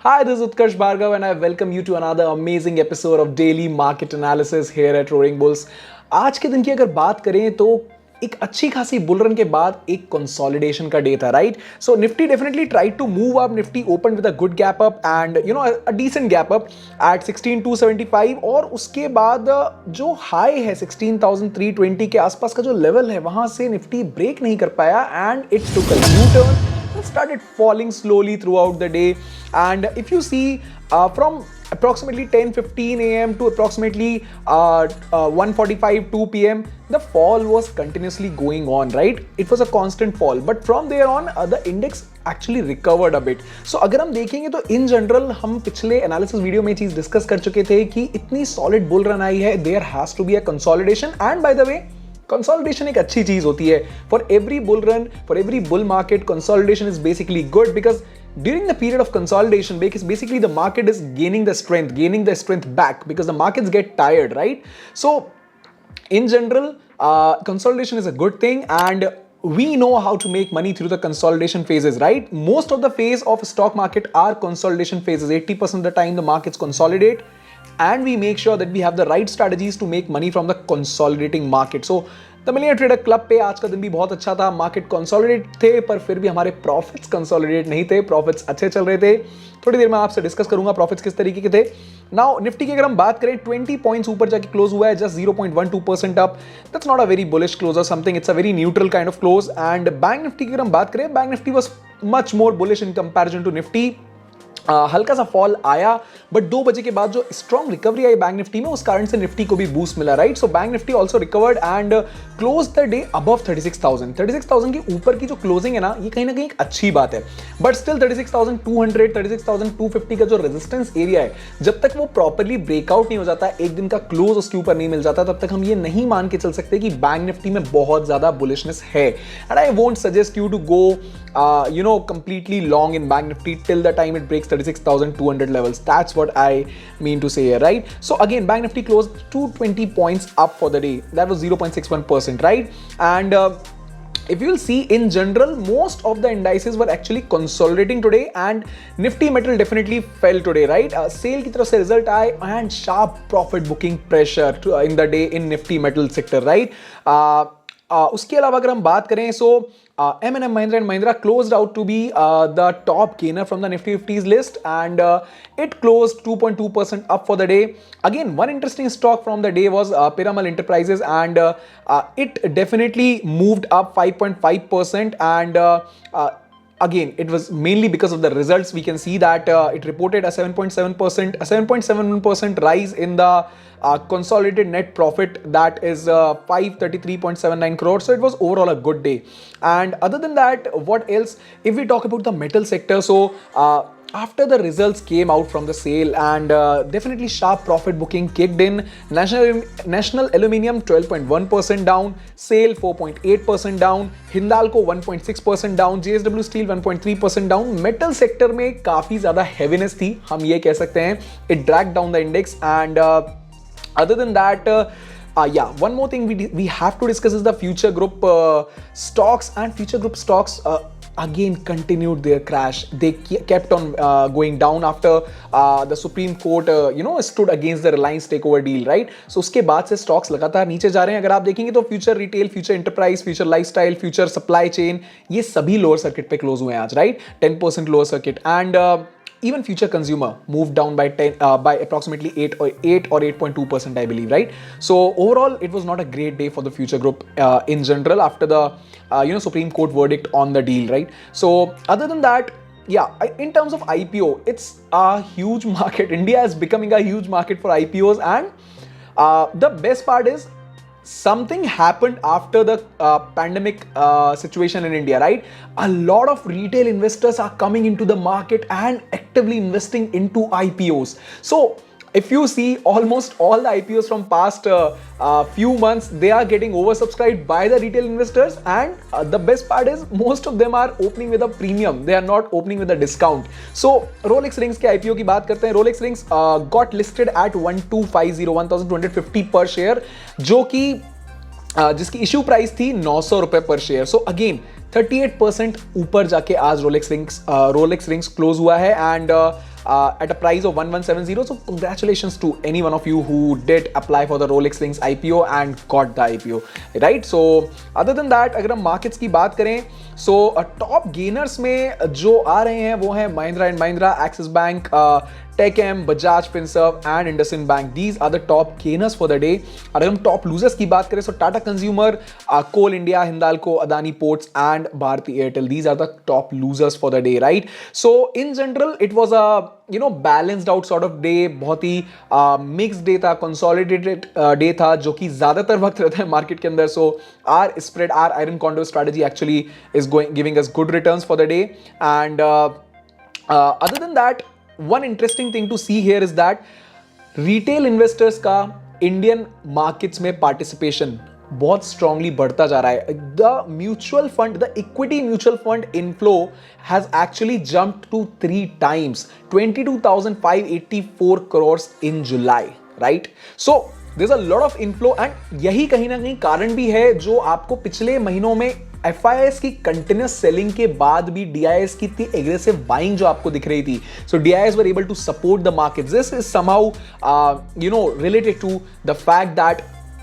Hi, this is Utkarsh Bhargav and I welcome you to another amazing episode of Daily Market Analysis here at Roaring Bulls. आज के दिन की अगर बात करें तो एक अच्छी खासी बुल रन के बाद एक कंसोलिडेशन का डे था, right? So Nifty definitely tried to move up. Nifty open with a good gap up and a decent gap up at 16275 और उसके बाद जो हाई है 16320 के आसपास का जो लेवल है वहां से निफ्टी ब्रेक नहीं कर पाया and it took a U turn. It started falling slowly throughout the day, and if you see from approximately 10:15 a.m. to approximately 1:45 2 p.m. the fall was continuously going on, right? It was a constant fall, but from there on the index actually recovered a bit. So अगर हम देखेंगे तो in general हम पिछले analysis video में चीज discuss कर चुके थे कि इतनी सॉलिड बुल रन आई है, there has to be a consolidation. And by the way, consolidation एक अच्छी चीज होती है. For every bull run, for every bull market, consolidation is basically good because during the period of consolidation, basically the market is gaining the strength back because the markets get tired, right? So in general, consolidation is a good thing and we know how to make money through the consolidation phases, right? Most of the phase of stock market are consolidation phases. 80% of the time the markets consolidate and we make sure that we have the right strategies to make money from the consolidating market. So the million trader club पे आज का दिन भी बहुत अच्छा था. Market consolidate थे पर फिर भी हमारे प्रॉफिट्स कंसोलिडेट नहीं थे. प्रॉफिट्स अच्छे चल रहे थे. थोड़ी देर में आपसे डिस्कस करूंगा प्रॉफिट्स किस तरीके के थे. नाउ निफ्टी की अगर हम बात करें 20 पॉइंट्स ऊपर जाके क्लोज हुआ है, just 0.12% up. That's not a very bullish close और something, it's a very neutral kind of close. And bank Nifty की अगर हम बात करें, bank Nifty was much more bullish in comparison to Nifty. हल्का सा फॉल आया बट 2 बजे के बाद जो स्ट्रॉन्ग रिकवरी आई बैंक निफ्टी में, उस कारण से निफ्टी को भी बूस्ट मिला, right? So bank Nifty also recovered and close the day above 36,000 के ऊपर की जो क्लोजिंग है ना, ये कहीं ना कहीं एक अच्छी बात है. बट स्टिल 36,200 36,250 का जो रेजिस्टेंस एरिया है, जब तक वो प्रॉपरली ब्रेकआउट नहीं हो जाता, एक दिन का क्लोज उसके ऊपर नहीं मिल जाता, तब तक हम ये नहीं मान के चल सकते कि बैंक निफ्टी में बहुत ज्यादा बुलिशनेस है. And I won't suggest you to go completely long in bank nifty till the time it breaks 36,200 levels. That's what I mean to say here, right? So again, bank nifty closed 220 points up for the day. That was 0.61%, right? And if you'll see in general, most of the indices were actually consolidating today and nifty metal definitely fell today, right? Sale की तरफ से result आए and sharp profit booking pressure in the day in nifty metal sector, right? उसके अलावा अगर हम बात करें, so M&M Mahindra and Mahindra closed out to be the top gainer from the Nifty 50s list and it closed 2.2% up for the day. Again, one interesting stock from the day was Piramal Enterprises and it definitely moved up 5.5% and again, it was mainly because of the results. We can see that it reported a 7.7% rise in the consolidated net profit, that is 533.79 crores. So it was overall a good day. And other than that, what else? If we talk about the metal sector, so after the results came out from the sale and definitely sharp profit booking kicked in. National Aluminium 12.1% down, SAIL 4.8% down, Hindalco 1.6% down, JSW Steel 1.3% down. Metal sector में काफी ज्यादा heaviness थी, हम ये कह सकते हैं. It dragged down the index and other than that, yeah, one more thing we have to discuss is the Future Group stocks, and Future Group stocks again continued their crash. They kept on going down after the Supreme Court stood against the Reliance takeover deal, right? So उसके बाद से stocks लगातार नीचे जा रहे हैं. अगर आप देखेंगे तो Future Retail, Future Enterprise, Future Lifestyle, Future Supply Chain, ये सभी lower circuit पे close हुए हैं आज, right? 10% lower circuit and even Future Consumer moved down by approximately 8 or 8.2%, I believe, right? So overall, it was not a great day for the Future Group in general after the Supreme Court verdict on the deal, right? So other than that, yeah, in terms of IPO, it's a huge market. India is becoming a huge market for IPOs, and the best part is, something happened after the pandemic situation in India, right? A lot of retail investors are coming into the market and actively investing into IPOs. So if you see, almost all the IPOs from past few months, they are getting oversubscribed by the retail investors, and the best part is most of them are opening with a premium. They are not opening with a discount. So Rolex Rings के IPO की बात करते हैं. Rolex Rings got listed at 1250 per share, जो कि जिसकी issue price थी 900 रुपए पर शेयर. सो अगेन 38% ऊपर जाके आज रोलेक्स रिंग्स क्लोज हुआ है. And at a price of 1170. So congratulations to any one of you who did apply for the Rolex Links IPO and got the IPO, right? So other than that, अगर हम markets की बात करें, so top gainers में जो आ रहे हैं वो है Mahindra and Mahindra, axis bank, TechM, Bajaj Finserv and IndusInd Bank. These are the top gainers for the day. अगर हम टॉप लूजर्स की बात करें, so Tata Consumer, Coal India, Hindalco, Adani Ports and Bharti Airtel. These are the top losers for the day, right? So in general, it was a balanced out sort of day. बहुत ही mixed day था, consolidated day था, जो कि ज्यादातर वक्त रहता है market के अंदर. So our spread, our iron condor strategy actually is giving us good returns for the day. And other than that, one interesting thing to see here is that retail investors का Indian markets में participation बहुत strongly बढ़ता जा रहा है. The mutual fund, the equity mutual fund inflow has actually jumped to 3 times, 22,584 crores in July, right? So there's a lot of inflow and यही कहीं ना कहीं कारण भी है जो आपको पिछले महीनों में FIIs की कंटिन्यूस सेलिंग के बाद भी DIIs की इतनी एग्रेसिव बाइंग जो आपको दिख रही थी. So DIIs were able to support the markets. This is somehow related to the fact that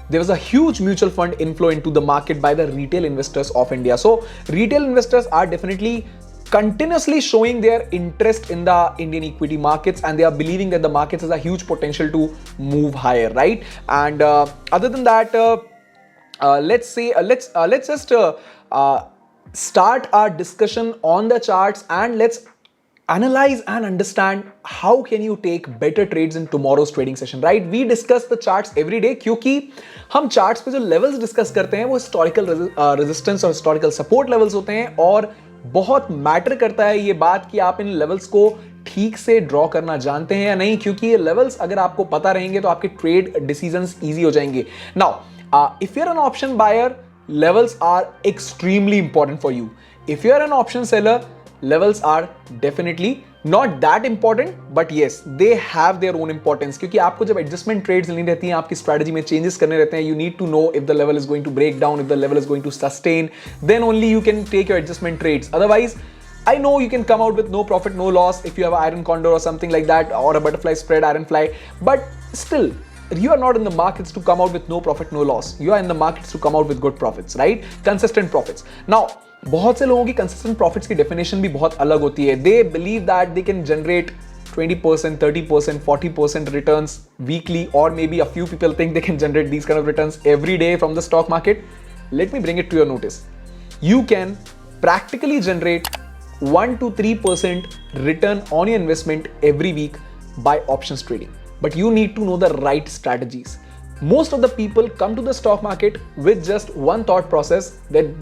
there was a huge mutual fund inflow into the market by the retail investors of India. So retail investors are definitely continuously showing their interest in the Indian equity markets, and they are believing that the markets has a huge potential to move higher, right? And other than that, let's just start our discussion on the charts, and let's analyze and understand how can you take better trades in tomorrow's trading session, right? We discuss the charts every day क्योंकि हम charts पे जो levels discuss करते हैं वो historical resistance और historical support levels होते हैं, और बहुत मैटर करता है ये बात कि आप इन लेवल्स को ठीक से ड्रॉ करना जानते हैं या नहीं, क्योंकि ये लेवल्स अगर आपको पता रहेंगे तो आपके ट्रेड डिसीजंस इजी हो जाएंगे. Now if you are an option buyer, levels are extremely important for you. If you are an option seller, levels are definitely not that important, but yes, they have their own importance. क्योंकि आपको जब adjustment trades लेनी रहती हैं, आपकी strategy में changes करने रहते हैं, you need to know if the level is going to break down, if the level is going to sustain, then only you can take your adjustment trades. Otherwise, I know you can come out with no profit, no loss if you have an iron condor or something like that, or a butterfly spread, iron fly, but still, you are not in the markets to come out with no profit, no loss. You are in the markets to come out with good profits, right? Consistent profits. Now, बहुत से लोगों की consistent profits की definition भी बहुत अलग होती है. They believe that they can generate 20%, 30%, 40% returns weekly, or maybe a few people think they can generate these kind of returns every day from the stock market. Let me bring it to your notice. You can practically generate 1 to 3% return on your investment every week by options trading. But you need to know the right strategies. Most of the people come to the stock market with just one thought process, that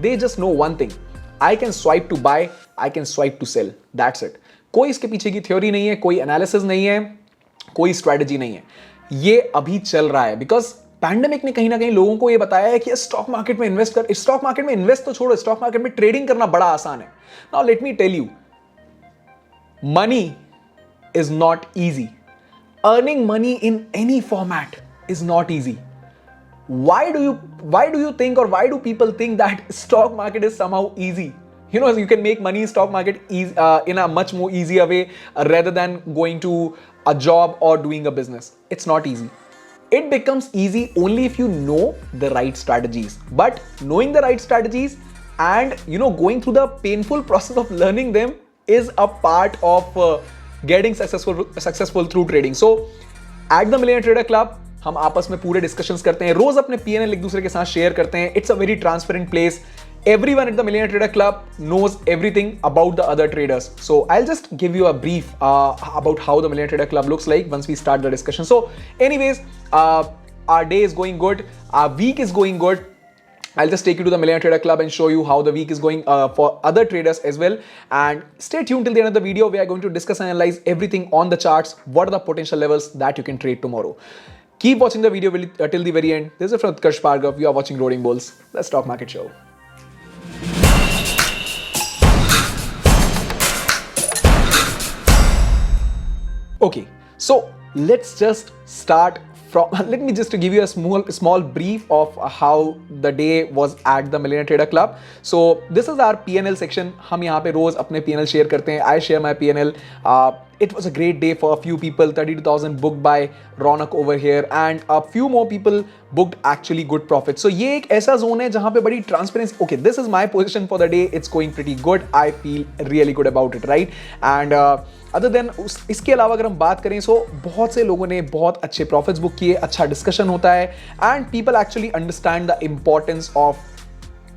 they just know one thing. I can swipe to buy, I can swipe to sell. That's it. कोई इसके पीछे की theory नहीं है, कोई analysis नहीं है, कोई स्ट्रैटेजी नहीं है. ये अभी चल रहा है बिकॉज पैंडेमिक ने कहीं ना कहीं लोगों को ये बताया है कि स्टॉक मार्केट में इन्वेस्ट कर. स्टॉक मार्केट में इन्वेस्ट तो छोड़ो, स्टॉक मार्केट में ट्रेडिंग करना बड़ा आसान है. Now let me tell you, money is not easy. Earning money in any format is not easy. Why do you think, or why do people think that stock market is somehow easy? You can make money in stock market in a much more easier way rather than going to a job or doing a business. It's not easy. It becomes easy only if you know the right strategies. But knowing the right strategies and going through the painful process of learning them is a part of getting successful through trading. So at the Millionaire Trader Club हम आपस में पूरे discussions करते हैं, रोज अपने PNL एक दूसरे के साथ शेयर करते हैं. It's a very transparent place. Everyone at the Millionaire Trader Club knows everything about the other traders. So I'll just give you a brief about how the Millionaire Trader Club looks like once we start the discussion. So anyways, our day is going good, our week is going good. I'll just take you to the Millionaire Trader Club and show you how the week is going for other traders as well. And stay tuned till the end of the video. We are going to discuss and analyze everything on the charts. What are the potential levels that you can trade tomorrow? Keep watching the video till the very end. This is from Utkarsh Bhargav. You are watching Rolling Bulls, the stock market show. Okay, so let's just start from, let me just give you a small brief of how the day was at the Millionaire Trader Club. So this is our PNL section. हम यहाँ पे रोज अपने PNL share करते हैं. I share my PNL. it was a great day for a few people. 32,000 booked by Ronak over here, and a few more people booked actually good profits. So ये एक ऐसा zone है जहां पे बड़ी transparency. Okay, this is my position for the day. It's going pretty good. I feel really good about it, right? And other than इसके अलावा अगर हम बात करें, सो बहुत से लोगों ने बहुत अच्छे प्रॉफिट्स बुक किए, अच्छा डिस्कशन होता है, and people actually understand the importance of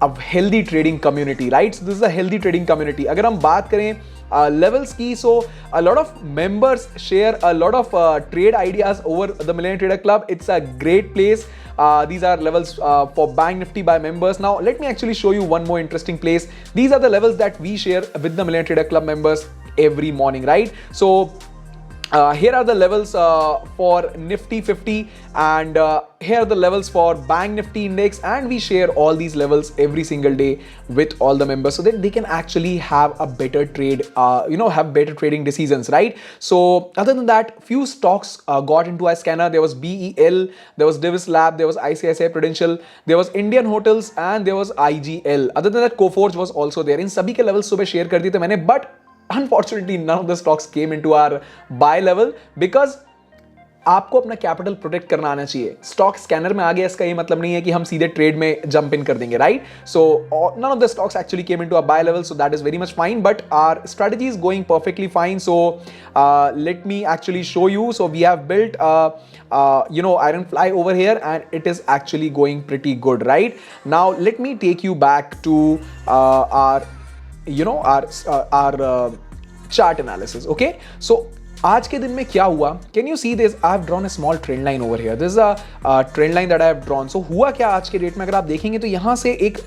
a healthy trading community, right? So this is a healthy trading community. अगर हम बात करें levels की, so a lot of members share a lot of trade ideas over the Millionaire Trader Club. It's a great place. These are levels for Bank Nifty by members. Now let me actually show you one more interesting place. These are the levels that we share with the Millionaire Trader Club members every morning, right? So here are the levels for Nifty 50, and here are the levels for Bank Nifty Index, and we share all these levels every single day with all the members so that they can actually have a better trade, have better trading decisions, right? So other than that, few stocks got into our scanner. There was BEL, there was Divis Lab, there was ICICI Prudential, there was Indian Hotels, and there was IGL. Other than that, Coforge was also there. इन सभी के levels सुबह share कर दिए थे मैंने, but unfortunately none of the stocks came into our buy level because आपको अपना capital protect करना आना चाहिए. स्टॉक स्कैनर में आ गया, इसका ये मतलब नहीं है कि हम सीधे ट्रेड में जंप इन कर देंगे, right? So none of the stocks actually came into a buy level, so that is very much fine, but our strategy is going perfectly fine. So let me actually show you. So we have built iron fly over here, and it is actually going pretty good. Right now let me take you back to our chart analysis. Okay, so आज के दिन में क्या हुआ? Can you see this? I have drawn a small trend line over here. This is a trend line that I have drawn. So हुआ क्या आज के डेट में? अगर आप देखेंगे तो यहाँ से एक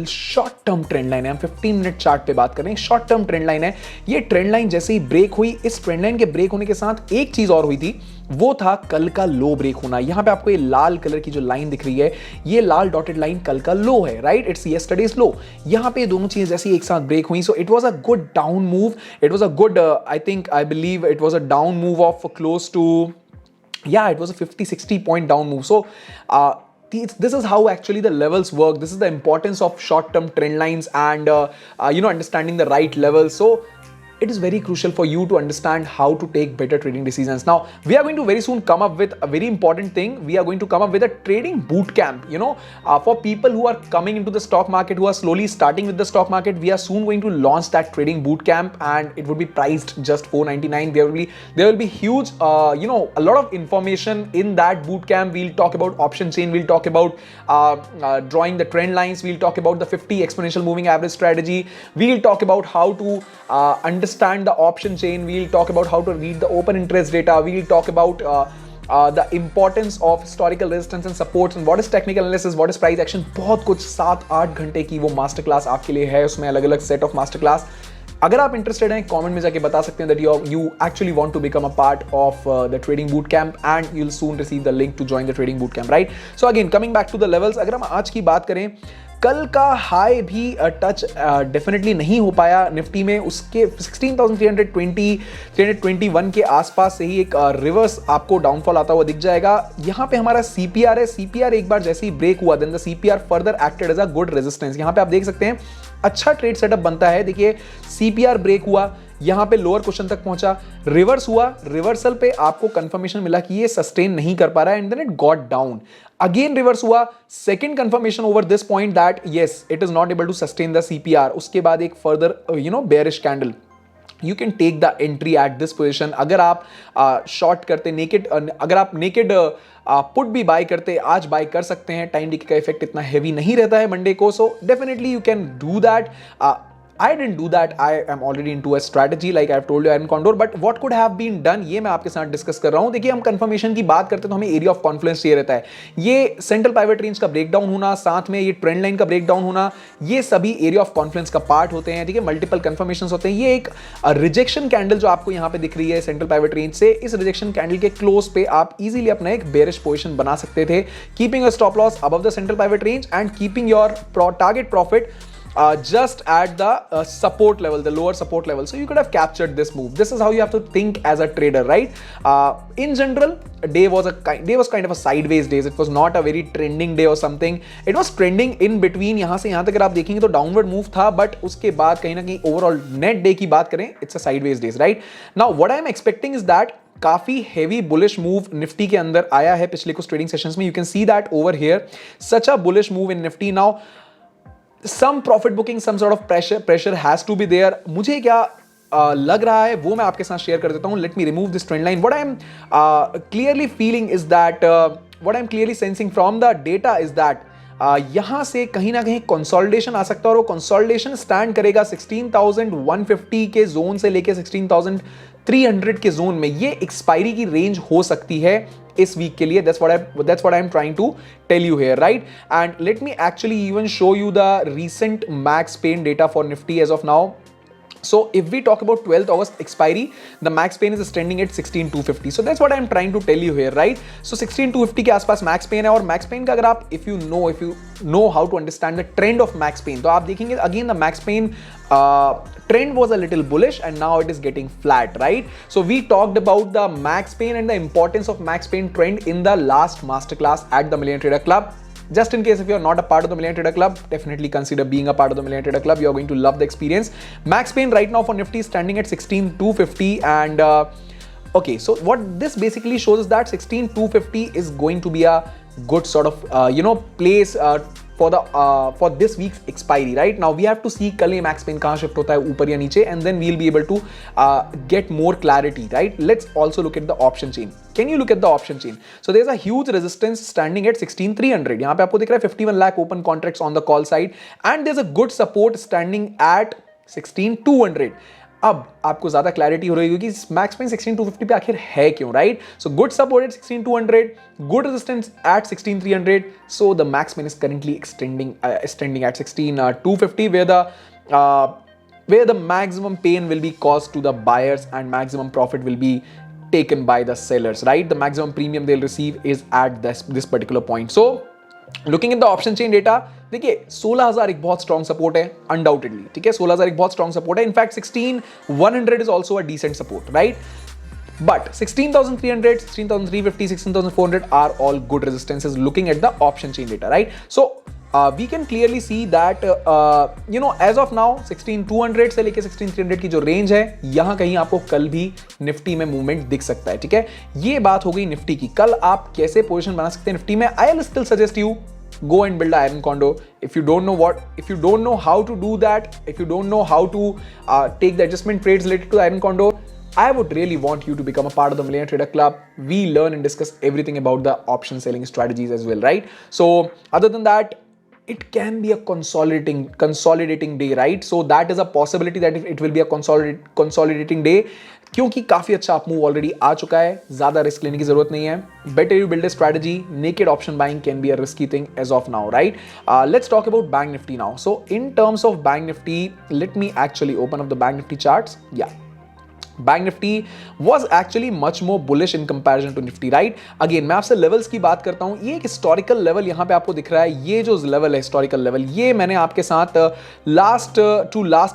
शॉर्ट टर्म ट्रेंड लाइन है. हम 15 मिनट चार्ट पे बात कर रहे हैं. शॉर्ट टर्म ट्रेंड लाइन है. ये ट्रेंड लाइन जैसे ही ब्रेक हुई, इस ट्रेंड लाइन के ब्रेक होने के साथ एक चीज और हुई थी, वो था कल का लो ब्रेक होना. यहां पे आपको ये लाल कलर की जो लाइन दिख रही है, ये लाल डॉटेड लाइन कल का लो है, राइट? इट्स यस्टरडेज लो. यहां पे दोनों चीजें जैसे एक साथ ब्रेक हुई, so it was a good down move. It was a good, I believe it was a down move of close to, it was a 50-60 point down move. So this is how actually the levels work. This is the importance of short term trend lines and understanding the right levels. So it is very crucial for you to understand how to take better trading decisions. Now we are going to very soon come up with a very important thing. We are going to come up with a trading boot camp, for people who are coming into the stock market, who are slowly starting with the stock market. We are soon going to launch that trading boot camp, and it would be priced just $499. There will be huge a lot of information in that boot camp. We'll talk about option chain, we'll talk about drawing the trend lines, we'll talk about the 50 exponential moving average strategy, we'll talk about how to understand the option chain, we'll talk about how to read the open interest data, we'll talk about the importance of historical resistance and supports, and what is technical analysis, what is price action. बहुत कुछ 7-8 घंटे की वो master class आपके लिए है. उसमें अलग अलग सेट ऑफ मास्टर क्लास. अगर आप इंटरेस्टेड हैं, कमेंट में जाके बता सकते हैं that you actually want to become a part of the trading boot camp, and you'll soon receive the link to join the trading boot camp, right? So again, coming back to the levels, अगर हम आज की बात करें, कल का high भी touch definitely नहीं हो पाया निफ्टी में. उसके 16,320 321 के आसपास से ही एक रिवर्स आपको डाउनफॉल आता हुआ दिख जाएगा. यहाँ पे हमारा सीपीआर है. सीपीआर एक बार जैसे ही ब्रेक हुआ, then the CPR further acted as a good resistance. यहाँ पे आप देख सकते हैं अच्छा ट्रेड सेटअप बनता है. देखिए सीपीआर ब्रेक हुआ, यहां पे लोअर क्वेश्चन तक पहुंचा, रिवर्स हुआ, रिवर्सल पे आपको कंफर्मेशन मिला कि ये सस्टेन नहीं कर पा रहा है, and then it got down. Again reverse हुआ, second confirmation over this point that yes it is not able to sustain the CPR. उसके बाद एक further bearish candle. You can take the entry at this position. अगर आप short करते naked, अगर आप naked put भी बाय करते, आज बाय कर सकते हैं. टाइम डिके का इफेक्ट इतना हैवी नहीं रहता है मंडे को, so definitely you can do that. I didn't do that. I am already into a strategy like I've told you, Iron Condor. But what could have been done, ये मैं आपके साथ discuss कर रहा हूं. देखिए हम कंफर्मेशन की बात करते हैं तो हमें एरिया ऑफ कॉन्फ्लुएंस चाहिए रहता है. ये सेंट्रल पाइवट रेंज का ब्रेकडाउन होना, साथ में ये ट्रेंड लाइन का ब्रेकडाउन होना, ये सभी एरिया ऑफ कॉन्फ्लुएंस का पार्ट होते हैं. ठीक है, मल्टीपल कंफर्मेशंस होते हैं. ये एक रिजेक्शन कैंडल जो आपको यहाँ पे दिख रही है सेंट्रल पाइवट रेंज से, इस रिजेक्शन कैंडल के क्लोज पे आप इजीली अपना एक बेयरिश पोजीशन बना सकते थे, keeping a stop loss above the central pivot range and keeping your target profit just at the support level, the lower support level. So you could have captured this move. This is how you have to think as a trader, right? In general, day was kind of a sideways days. It was not a very trending day or something. It was trending in between. यहाँ से यहाँ तक अगर आप देखेंगे तो downward move था, but उसके बाद कहीं ना कहीं ओवरऑल नेट डे की बात करें, it's a sideways days, right? Now what I am expecting is that काफी हेवी बुलिश मूव निफ्टी के अंदर आया है पिछले कुछ ट्रेडिंग सेशंस में. You can see that over here, such a bullish move in Nifty. Now some profit booking, some sort of pressure has to be there. मुझे क्या लग रहा है वो मैं आपके साथ शेयर कर देता हूं. Let me remove this trend line. What I am clearly feeling is that what I am clearly sensing from the data is that यहां से कहीं ना कहीं कंसोलिडेशन आ सकता है, और वो कंसोलिडेशन स्टैंड करेगा 16,150 के जोन से लेके 16,300 के जोन में. ये एक्सपायरी की रेंज हो सकती है इस वीक के लिए. that's what I'm trying to tell you here, right? And let me actually even show you the recent max pain data for Nifty as of now. So if we talk about 12th August expiry, the max pain is trending at 16,250. So that's what I'm trying to tell you here, right? So 16,250 के आसपास max pain है, और max pain का अगर आप if you know how to understand the trend of max pain, तो आप देखेंगे again the max pain trend was a little bullish and now it is getting flat, right? So we talked about the max pain and the importance of max pain trend in the last masterclass at the Millionaire Trader Club. Just in case if you are not a part of the Millionaire Trader Club, definitely consider being a part of the Millionaire Trader Club. You are going to love the experience. Max pain right now for Nifty is standing at 16,250, and okay, so what this basically shows is that 16,250 is going to be a good sort of place for this week's expiry. Right now we have to see कल ये max pain कहाँ shift होता है, ऊपर या नीचे, and then we'll be able to get more clarity, right? Let's also look at the option chain. Can you look at the option chain? So there's a huge resistance standing at 16,300. यहाँ पे आपको दिख रहा है 51 lakh open contracts on the call side, and there's a good support standing at 16,200. अब आपको ज्यादा clarity हो रही होगी कि मैक्स पेन 16,250 पे आखिर है क्यों, right? So good support at 16,200, good resistance at 16,300. So the max pain is currently extending at 16,250, where the maximum pain will be caused to the buyers and maximum profit will be taken by the sellers, right? The maximum premium they'll receive is at this particular point. So looking in the option chain data, देखिए 16,000 एक बहुत strong support है undoubtedly, ठीक है? 16,000 एक बहुत strong support है. In fact 16,100 is also a decent support, right? But 16,300, 16,350, 16,400 are all good resistances looking at the option chain data, right? So we can clearly see that as of now 16,200 से लेके 16,300 की जो range है, यहां कहीं आपको कल भी निफ्टी में मूवमेंट दिख सकता है, ठीक है? ये बात हो गई निफ्टी की. कल आप कैसे पोजीशन बना सकते हैं निफ्टी में? I will still suggest you go and build an iron condo. If you don't know how to do that, if you don't know how to take the adjustment trades related to the iron condo, I would really want you to become a part of the Millionaire Trader Club. We learn and discuss everything about the option selling strategies as well, right? So other than that, it can be a consolidating day, right? So that is a possibility that it will be a consolidating day, क्योंकि काफी अच्छा up move already आ चुका है, ज्यादा risk लेने की जरूरत नहीं है. Better you build a strategy. Naked option buying can be a risky thing as of now, right? Let's talk about bank Nifty now. So in terms of bank Nifty, let me actually open up the bank Nifty charts. या bank Nifty was actually much more bullish in comparison to Nifty, right? Again, मैं आपसे levels की बात करता हूं. ये एक historical level यहां पे आपको दिख रहा है. ये जो लेवल है हिस्टोरिकल लेवल, ये मैंने आपके साथ लास्ट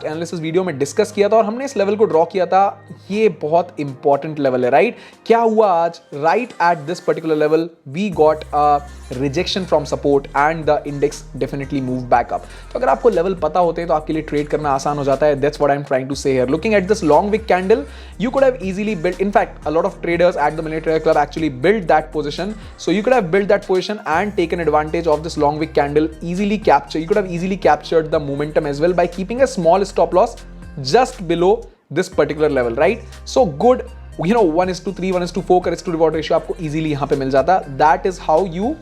एनालिसिस वीडियो में डिस्कस किया था, और हमने इस लेवल को ड्रॉ किया था. ये बहुत इंपॉर्टेंट लेवल है, राइट? क्या हुआ आज? Right at this particular level we got a rejection from support and the index definitely move back up. तो अगर आपको लेवल पता होते हैं तो आपके लिए ट्रेड करना आसान हो जाता है. That's what I am trying to say here. Looking at this long wick candle, you could have easily built, in fact a lot of traders at the Millionaire Trader Club actually built that position. So you could have built that position and taken advantage of this long wick candle, you could have easily captured the momentum as well by keeping a small stop loss just below this particular level, right? So good, 1:3, 1:4 का risk to reward ratio आपको easily यहाँ पे मिल जाता. That is how you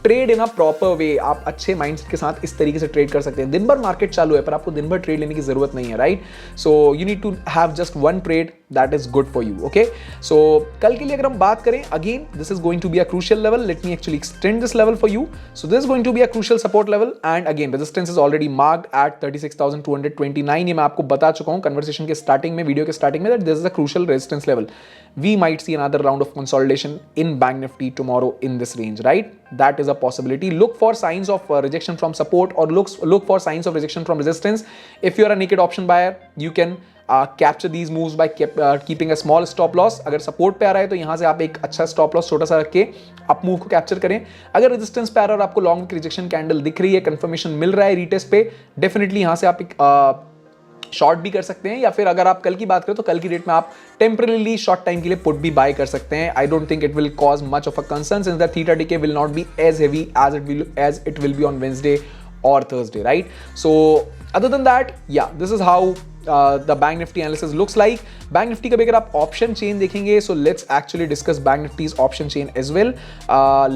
trade in a proper way. आप अच्छे mindset के साथ इस तरीके से ट्रेड कर सकते हैं. दिन भर मार्केट चालू है, पर आपको दिन भर ट्रेड लेने की जरूरत नहीं है, right? So you need to have just one trade that is good for you, okay? So कल के लिए अगर हम बात करें, again this is going to be a crucial level. Let me actually extend this level for you. So this is going to be a crucial support level, and again resistance is already marked at 36,229. ये मैं आपको बता चुका हूं conversation के starting में, video के starting में, that this is a crucial resistance level. We might see another round of consolidation in Bank Nifty tomorrow in this range, right? That is a possibility. Look for signs of rejection from support or look for signs of rejection from resistance. If you are a naked option buyer, you can capture these moves by keeping a small stop loss. अगर support पे आ रहा है तो यहाँ से आप एक अच्छा स्टॉप लॉस छोटा सा रख के अप मूव को कैप्चर करें. अगर रेजिस्टेंस पे आ रहा है और आपको लॉन्ग रिजेक्शन कैंडल दिख रही है, कंफर्मेशन मिल रहा है रीटेस्ट पे, डेफिनेटली यहाँ से आप एक शॉर्ट भी कर सकते हैं, या फिर अगर आप कल की बात करें तो कल की डेट में आप टेम्पररीली शॉर्ट टाइम के लिए पुट भी बाय कर सकते हैं. I don't think it will cause much of a concern since that theta decay will not be as heavy as it will be on Wednesday or Thursday, right? So other than that, yeah, this is how the Bank Nifty analysis looks like. Bank Nifty का भी अगर आप option chain देखेंगे, so let's actually discuss Bank Nifty's option chain as well.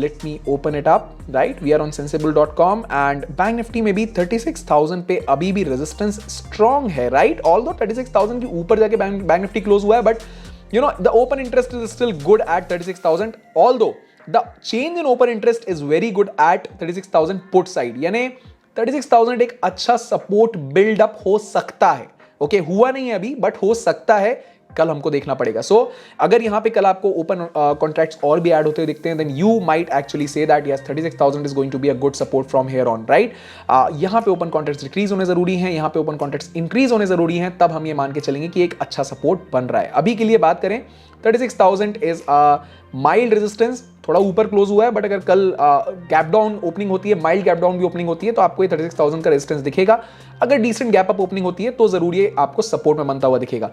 Let me open it up, right? We are on sensible.com and Bank Nifty में भी 36,000 पे अभी भी resistance strong है, right? Although 36,000 के ऊपर जाके Bank Nifty close हुआ है, but you know the open interest is still good at 36,000. Although the change in open interest is very good at 36,000 put side, यानी 36,000 एक अच्छा सपोर्ट बिल्डअप हो सकता है. ओके, हुआ नहीं है अभी बट हो सकता है, कल हमको देखना पड़ेगा. सो अगर यहां पे कल आपको ओपन कॉन्ट्रैक्ट्स और भी ऐड होते हुए दिखते हैं, then you might actually say that yes 36,000 is going to be a good support from here on, right. यहां पे ओपन कॉन्ट्रैक्ट्स डिक्रीज होने जरूरी हैं, यहां पे ओपन कॉन्ट्रैक्ट्स इंक्रीज होने जरूरी हैं, तब हम ये मान के चलेंगे कि एक अच्छा सपोर्ट बन रहा है. अभी के लिए बात करें 36,000 इज अ माइल्ड रेजिस्टेंस, थोड़ा ऊपर क्लोज हुआ है, बट अगर कल गैप डाउन ओपनिंग होती है, माइल्ड गैप डाउन भी ओपनिंग होती है, तो आपको ये 36,000 का रेजिस्टेंस दिखेगा. अगर डिसेंट गैप अप ओपनिंग होती है तो जरूर ये आपको सपोर्ट में बनता हुआ दिखेगा.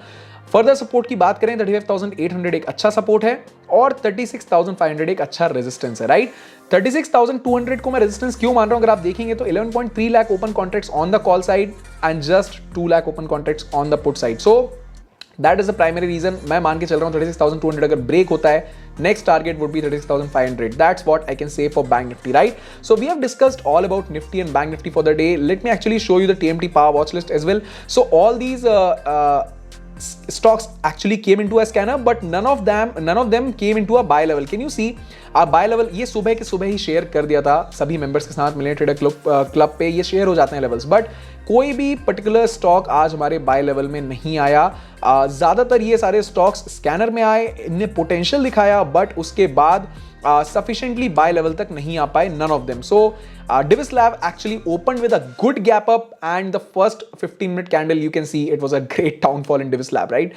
फर्दर सपोर्ट की बात करें 35,800 एक अच्छा सपोर्ट है और 36,500 एक अच्छा रेजिस्टेंस है, राइट. 36,200 को मैं रेजिस्टेंस क्यों मान रहा हूं, अगर आप देखेंगे तो 11.3 lakh open contracts on the call side and just 2 lakh open contracts on the put side. So that is the primary reason. मैं मान के चल रहा हूं 36,200 अगर ब्रेक होता है, next target would be 36,500. That's what I can say for Bank Nifty, right? So we have discussed all about Nifty and Bank Nifty for the day. Let me actually show you the TMT power watch list as well. So all these stocks actually came into a scanner, but none of them came into a buy level. Can you see buy level? ये सुबह के सुबह ही share कर दिया था सभी members के साथ, मिलियन ट्रेडर क्लब पे ये शेयर हो जाते हैं लेवल्स, बट कोई भी पर्टिकुलर स्टॉक आज हमारे बाय लेवल में नहीं आया. ज्यादातर ये सारे स्टॉक्स स्कैनर में आए, इनने पोटेंशियल दिखाया, बट उसके बाद sufficiently buy level तक नहीं आ पाए, none of them. So Divis Lab actually opened with a good gap up, and the first 15-minute candle you can see it was a great downfall in Divis Lab, right?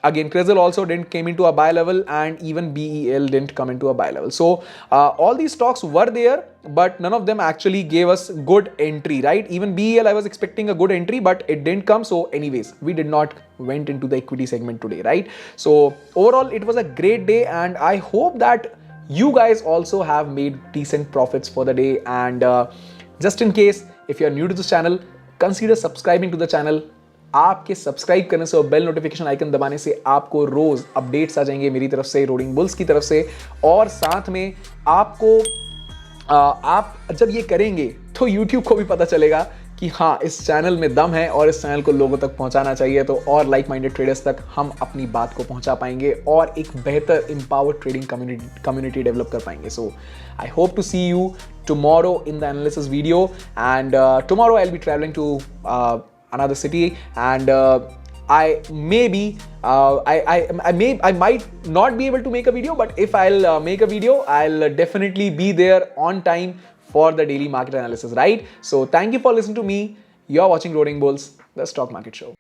Again, Crisil also didn't came into a buy level, and even BEL didn't come into a buy level. So all these stocks were there, but none of them actually gave us good entry, right? Even BEL I was expecting a good entry, but it didn't come. So anyways, we did not went into the equity segment today, right? So overall it was a great day, and I hope that you guys also have made decent profits for the day. And just in case if you are new to this channel, consider subscribing to the channel. आपके subscribe करने से और bell notification icon दबाने से आपको रोज updates आ जाएंगे मेरी तरफ से, रोडिंग बुल्स की तरफ से, और साथ में आपको आप जब ये करेंगे तो YouTube को भी पता चलेगा कि हाँ इस चैनल में दम है और इस चैनल को लोगों तक पहुंचाना चाहिए, तो और लाइक माइंडेड ट्रेडर्स तक हम अपनी बात को पहुंचा पाएंगे और एक बेहतर एम्पावर्ड ट्रेडिंग कम्युनिटी डेवलप कर पाएंगे. So I hope to see you tomorrow in the analysis video, and tomorrow I'll be traveling to another city, and I might not be able to make a video, but if I'll make a video, I'll definitely be there on time for the daily market analysis, right? So thank you for listening to me. You're watching Roaring Bulls, the stock market show.